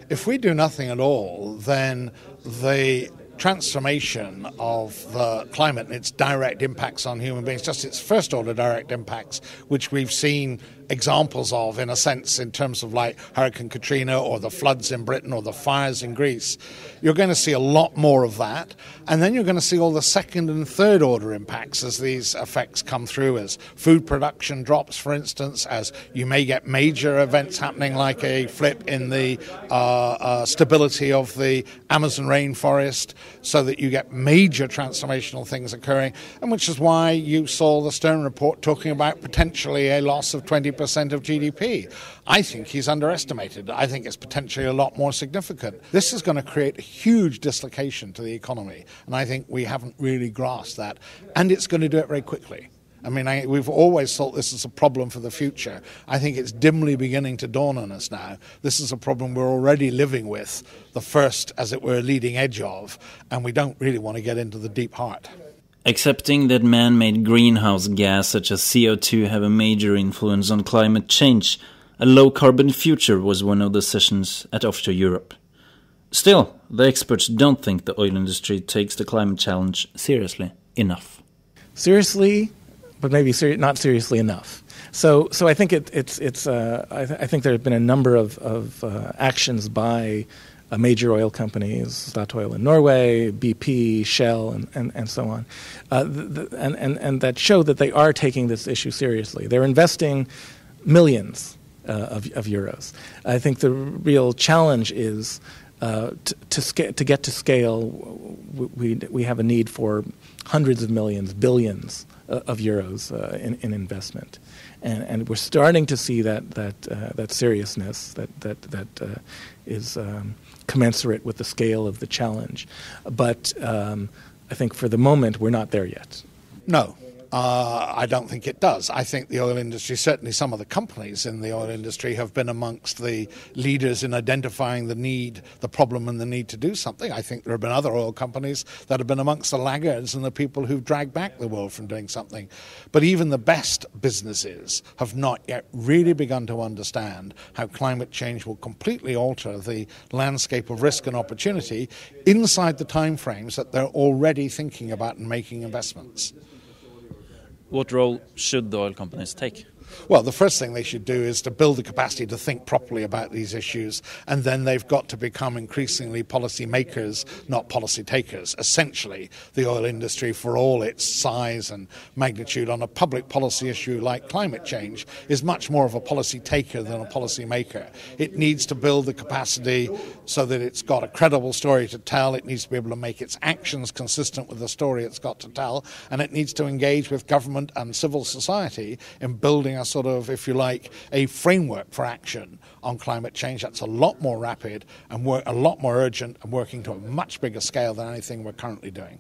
If we do nothing at all, then the transformation of the climate and its direct impacts on human beings, just its first-order direct impacts, which we've seen examples of, in a sense, in terms of like Hurricane Katrina or the floods in Britain or the fires in Greece, you're going to see a lot more of that. And then you're going to see all the second and third order impacts as these effects come through, as food production drops, for instance, as you may get major events happening like a flip in the stability of the Amazon rainforest, so that you get major transformational things occurring, and which is why you saw the Stern report talking about potentially a loss of 20% of GDP. I think he's underestimated. I think it's potentially a lot more significant. This is going to create a huge dislocation to the economy, and I think we haven't really grasped that, and it's going to do it very quickly. I mean, we've always thought this is a problem for the future. I think it's dimly beginning to dawn on us now. This is a problem we're already living with, the first, as it were, leading edge of, and we don't really want to get into the deep heart. Accepting that man-made greenhouse gas such as CO2 have a major influence on climate change, a low-carbon future was one of the sessions at Offshore Europe. Still, the experts don't think the oil industry takes the climate challenge seriously enough. Seriously, but maybe not seriously enough. So I think I think there have been a number of actions by major oil companies, Statoil in Norway, BP, Shell, and so on, and that show that they are taking this issue seriously. They're investing millions of euros. I think the real challenge is to get to scale. We have a need for hundreds of millions, billions of euros in investment, and we're starting to see that seriousness that is commensurate with the scale of the challenge. But I think for the moment we're not there yet. No. I don't think it does. I think the oil industry, certainly some of the companies in the oil industry, have been amongst the leaders in identifying the problem and the need to do something. I think there have been other oil companies that have been amongst the laggards and the people who've dragged back the world from doing something. But even the best businesses have not yet really begun to understand how climate change will completely alter the landscape of risk and opportunity inside the timeframes that they're already thinking about and making investments. What role should the oil companies take? Well, the first thing they should do is to build the capacity to think properly about these issues, and then they've got to become increasingly policy makers, not policy takers. Essentially, the oil industry, for all its size and magnitude on a public policy issue like climate change, is much more of a policy taker than a policy maker. It needs to build the capacity so that it's got a credible story to tell. It needs to be able to make its actions consistent with the story it's got to tell, and it needs to engage with government and civil society in building a sort of, if you like, a framework for action on climate change that's a lot more rapid and a lot more urgent and working to a much bigger scale than anything we're currently doing.